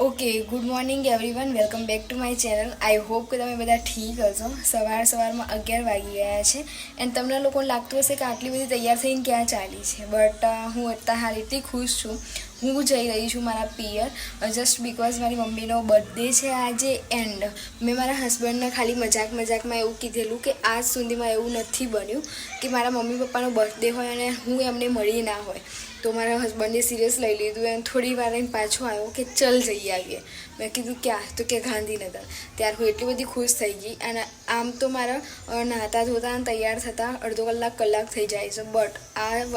Okay good morning everyone, welcome back to my channel. I hope કે તમે બધા ઠીક હશો. સવારમાં 11 વાગી ગયા છે એન્ડ તમને લોકોને લાગતું હશે કે આટલી બધી તૈયાર થઈને ક્યાં ચાલી છે, બટ હું અત્યારે હાલ એટલી ખુશ છું. હું જઈ રહી છું મારા પિયર જસ્ટ બિકોઝ મારી મમ્મીનો બર્થડે છે આજે. એન્ડ મેં મારા હસબન્ડને ખાલી મજાકમાં એવું કીધેલું કે આજ સુધીમાં એવું નથી બન્યું કે મારા મમ્મી પપ્પાનો બર્થડે હોય અને હું એમને મળી ના હોય. તો મારા હસબન્ડે સિરિયસ લઈ લીધું એમ થોડી વાર એને પાછો આવ્યો કે ચલ જઈ આવીએ. મેં કીધું ક્યાં? તો કે ગાંધીનગર. ત્યારે હું એટલી બધી ખુશ થઈ ગઈ. અને આમ તો મારા નહાતા ધોતા તૈયાર થતાં અડધો કલાક થઈ જાય છે, બટ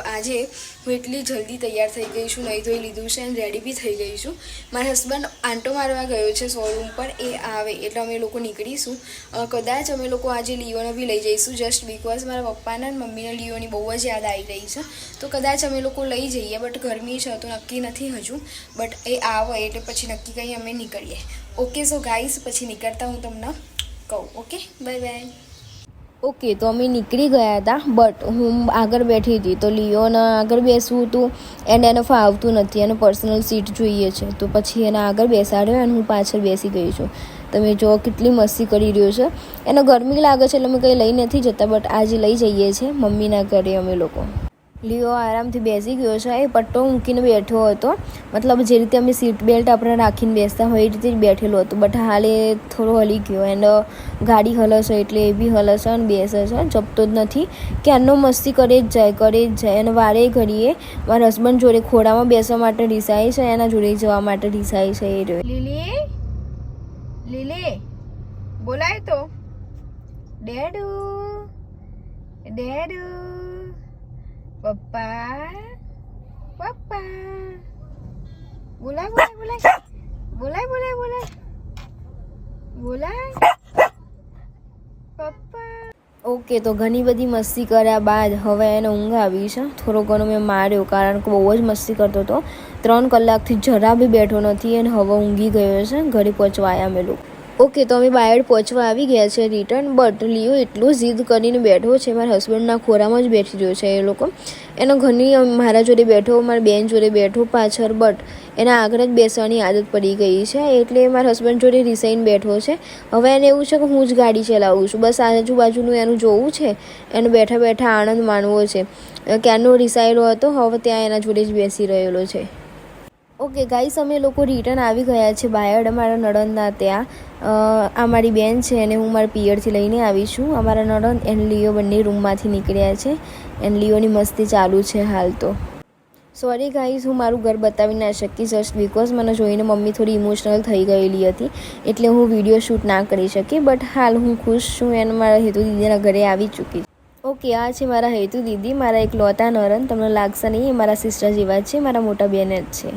આજે હું એટલી જલ્દી તૈયાર થઈ ગઈ છું, નહીં ધોઈ લીધું છે અને રેડી બી થઈ ગઈ છું. મારા હસબન્ડ આંટો મારવા ગયો છે શોરૂમ પર, એ આવે એટલે અમે લોકો નીકળીશું. કદાચ અમે લોકો આજે લિયોને બી લઈ જઈશું જસ્ટ બિકોઝ મારા પપ્પાના અને મમ્મીને લિયોની બહુ જ યાદ આવી રહી છે. તો કદાચ અમે લોકો લઈ જઈએ, બટ ગરમી છે તો નક્કી નથી હજુ. બટ એ આવે એટલે પછી નક્કી કંઈ અમે નીકળીએ. ઓકે સો ગાઈસ, પછી નીકળતા હું તમને કહું. Okay, bye bye. ઓકે, તો અમે નીકળી ગયા હતા, બટ હું આગળ બેઠી હતી તો લિયોને આગળ બેસવું હતું એન્ડ એને ફાવતું નથી, એને પર્સનલ સીટ જોઈએ છે. તો પછી એને આગળ બેસાડ્યો અને હું પાછળ બેસી ગઈ છું. તમે જો કેટલી મસ્તી કરી રહ્યો છે. એને ગરમી લાગે છે એટલે અમે કંઈ લઈ નથી જતા, બટ આજે લઈ જઈએ છીએ મમ્મીના ઘરે અમે લોકો. લિયો આરામથી બેસી ગયો છે. એ પટ્ટો મૂકીને બેઠો હતો, મતલબ જે રીતે અમે સીટ બેલ્ટ આપણે રાખીને બેસતા હોય એ રીતે જ બેઠેલો હતો. બટ હાલ એ થોડો હલી ગયો એન્ડ ગાડી હલે છે એટલે એ બી હલે છે અને બેસે છે, જપતો જ નથી. ક્યારનો મસ્તી કરે જ જાય અને વારે ઘડીએ મારા હસબન્ડ જોડે ખોડામાં બેસવા માટે રિસાય છે, એના જોડે જવા માટે રિસાય છે. એ રહ્યો લીલી બોલાય તો ડેડુ પપ્પા બોલાય પપ્પા. ઓકે, તો ઘણી બધી મસ્તી કર્યા બાદ હવે એને ઊંઘ આવી છે. થોડો ઘણો મેં માર્યો કારણ કે બહુ જ મસ્તી કરતો હતો. 3 કલાકથી જરા બી બેઠો નથી અને હવે ઊંઘી ગયો છે. ઘરે પહોંચવા આવ્યા અમે લોકો. ઓકે, તો અમે બાયડ પહોંચવા આવી ગયા છે રિટર્ન, બટ લિયો એટલું જીદ કરીને બેઠો છે. મારા હસબન્ડના ખોરામાં જ બેઠી રહ્યો છે એ લોકો. એનો ઘણી મારા જોડે બેઠો, મારા બેન જોડે બેઠો પાછળ, બટ એના આગળ જ બેસવાની આદત પડી ગઈ છે એટલે મારા હસબન્ડ જોડે રિસાઈને બેઠો છે. હવે એને એવું છે કે હું જ ગાડી ચલાવું છું, બસ આજુબાજુનું એનું જોવું છે, એને બેઠા આનંદ માણવો છે. ક્યારનો રિસાયેલો હતો, હવે ત્યાં એના જોડે જ બેસી રહેલો છે. ઓકે ગાઈસ, અમે લોકો રિટર્ન આવી ગયા છે બાયડ અમારા નણંદના ત્યાં. આ મારી બેન છે અને હું મારા પિયરથી લઈને આવી છું. અમારા નણંદ એન્ડ લિયો બંને રૂમમાંથી નીકળ્યા છે એન્ડ લિયોની મસ્તી ચાલુ છે હાલ તો. સોરી ગાઈસ, હું મારું ઘર બતાવી ના શકી જસ્ટ બિકોઝ મને જોઈને મમ્મી થોડી ઇમોશનલ થઈ ગયેલી હતી એટલે હું વિડીયો શૂટ ના કરી શકી. બટ હાલ હું ખુશ છું અને મારા હેતુ દીદીના ઘરે આવી ચૂકી છું. ઓકે, આ છે મારા હેતુ દીદી, મારા એક લોતા નરન. તમને લાગશે નહીં, એ મારા સિસ્ટર જેવા જ છે, મારા મોટા બેન જ છે.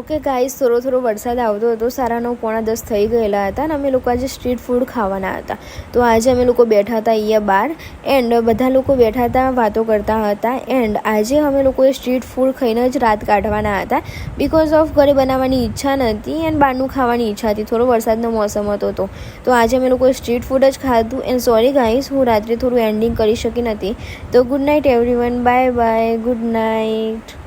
ઓકે ગાઈસ, થોડો વરસાદ આવતો હતો. 9:30 થઈ ગયેલા હતા અને અમે લોકો આજે સ્ટ્રીટ ફૂડ ખાવાના હતા. તો આજે અમે લોકો બેઠા હતા અહીંયા બહાર એન્ડ બધા લોકો બેઠા હતા, વાતો કરતા હતા. એન્ડ આજે અમે લોકોએ સ્ટ્રીટ ફૂડ ખાઈને જ રાત કાઢવાના હતા બિકોઝ ઓફ ઘરે બનાવવાની ઈચ્છા નથી એન્ડ બહારનું ખાવાની ઈચ્છા હતી. થોડો વરસાદનો મોસમ હતો તો આજે અમે લોકોએ સ્ટ્રીટ ફૂડ જ ખાધું. એન્ડ સોરી ગાઈસ, હું રાત્રે થોડું એન્ડિંગ કરી શકી નથી. તો good night everyone, bye bye, good night.